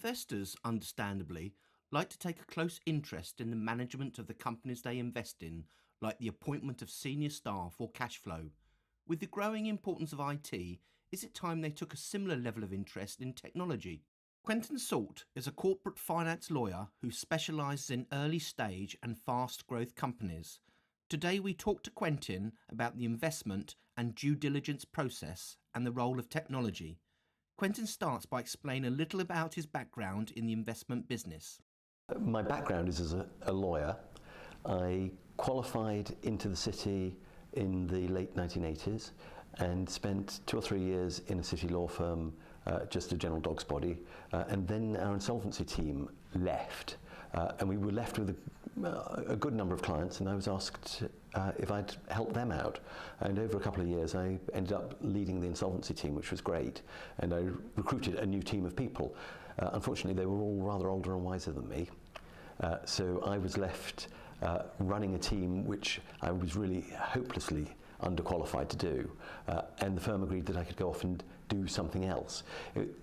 Investors, understandably, like to take a close interest in the management of the companies they invest in, like the appointment of senior staff or cash flow. With the growing importance of IT, is it time they took a similar level of interest in technology? Quentin Solt is a corporate finance lawyer who specialises in early stage and fast growth companies. Today we talk to Quentin about the investment and due diligence process and the role of technology. Quentin starts by explaining a little about his background in the investment business. My background is as a lawyer. I qualified into the city in the late 1980s and spent 2 or 3 years in a city law firm, just a general dog's body, and then our insolvency team left, and we were left with a good number of clients, and I was asked if I'd help them out. And over a couple of years I ended up leading the insolvency team, which was great, and I recruited a new team of people. Unfortunately they were all rather older and wiser than me, so I was left running a team which I was really hopelessly underqualified to do, and the firm agreed that I could go off and do something else.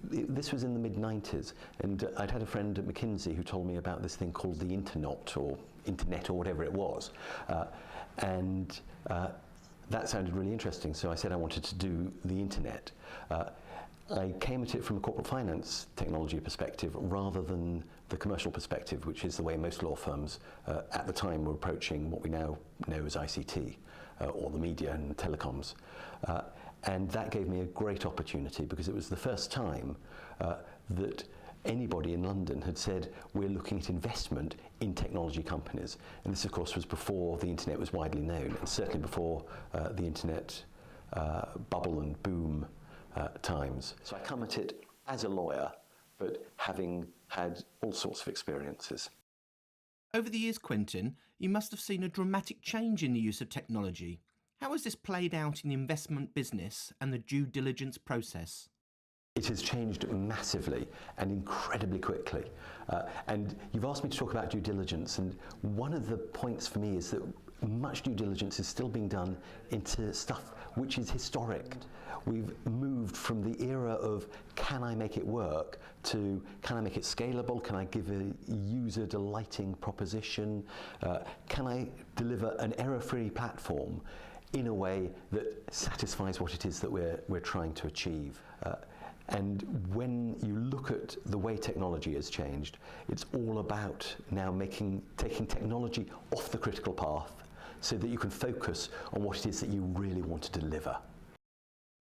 This was in the mid-90s, and I'd had a friend at McKinsey who told me about this thing called the internet or whatever it was, and that sounded really interesting, so I said I wanted to do the internet. I came at it from a corporate finance technology perspective rather than the commercial perspective, which is the way most law firms at the time were approaching what we now know as ICT, or the media and telecoms. And that gave me a great opportunity because it was the first time that anybody in London had said, we're looking at investment in technology companies. And this, of course, was before the internet was widely known, and certainly before the internet bubble and boom times. So I come at it as a lawyer, but having had all sorts of experiences. Over the years, Quentin, you must have seen a dramatic change in the use of technology. How has this played out in the investment business and the due diligence process? It has changed massively and incredibly quickly. And you've asked me to talk about due diligence, and one of the points for me is that much due diligence is still being done into stuff which is historic. We've moved from the era of can I make it work to can I make it scalable, can I give a user delighting proposition, can I deliver an error-free platform in a way that satisfies what it is that we're trying to achieve. And when you look at the way technology has changed, it's all about now taking technology off the critical path so that you can focus on what it is that you really want to deliver.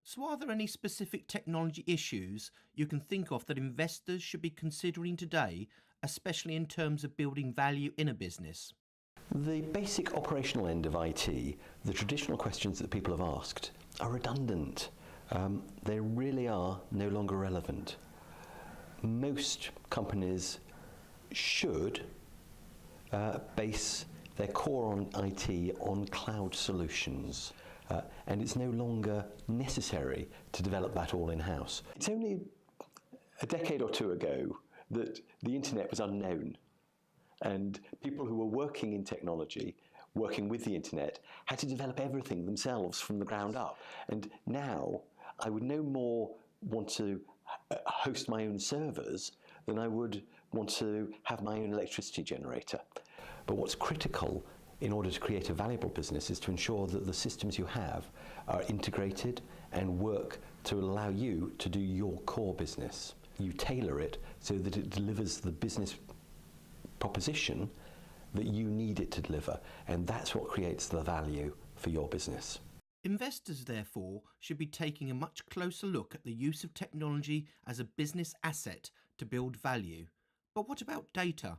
So are there any specific technology issues you can think of that investors should be considering today, especially in terms of building value in a business? The basic operational end of IT, the traditional questions that people have asked, are redundant. They really are no longer relevant. Most companies should base their core on IT on cloud solutions, and it's no longer necessary to develop that all in-house. It's only a decade or two ago that the internet was unknown, and people who were working in technology, working with the internet, had to develop everything themselves from the ground up. And now I would no more want to host my own servers than I would want to have my own electricity generator. But what's critical in order to create a valuable business is to ensure that the systems you have are integrated and work to allow you to do your core business. You tailor it so that it delivers the business proposition that you need it to deliver, and that's what creates the value for your business. Investors, therefore, should be taking a much closer look at the use of technology as a business asset to build value. But what about data?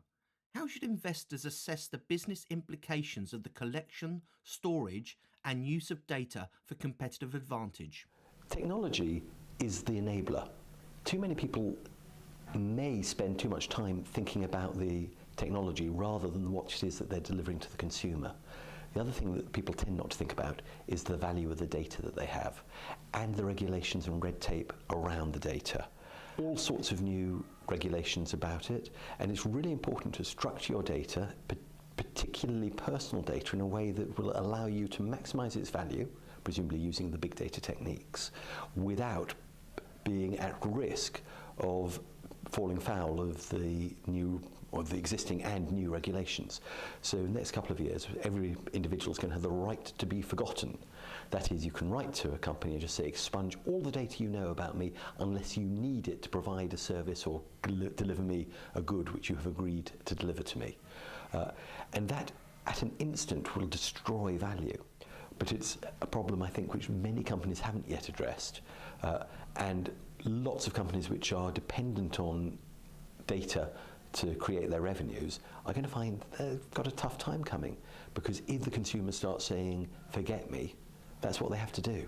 How should investors assess the business implications of the collection, storage, and use of data for competitive advantage? Technology is the enabler. Too many people may spend too much time thinking about the technology rather than what it is that they're delivering to the consumer. The other thing that people tend not to think about is the value of the data that they have and the regulations and red tape around the data. All sorts of new regulations about it, and it's really important to structure your data, particularly personal data, in a way that will allow you to maximize its value, presumably using the big data techniques, without being at risk of falling foul of the new or the existing and new regulations. So in the next couple of years, every individual is going to have the right to be forgotten. That is, you can write to a company and just say, expunge all the data you know about me unless you need it to provide a service or deliver me a good which you have agreed to deliver to me. And that, at an instant, will destroy value. But it's a problem, I think, which many companies haven't yet addressed. And lots of companies which are dependent on data to create their revenues are going to find they've got a tough time coming, because if the consumer starts saying, forget me, that's what they have to do.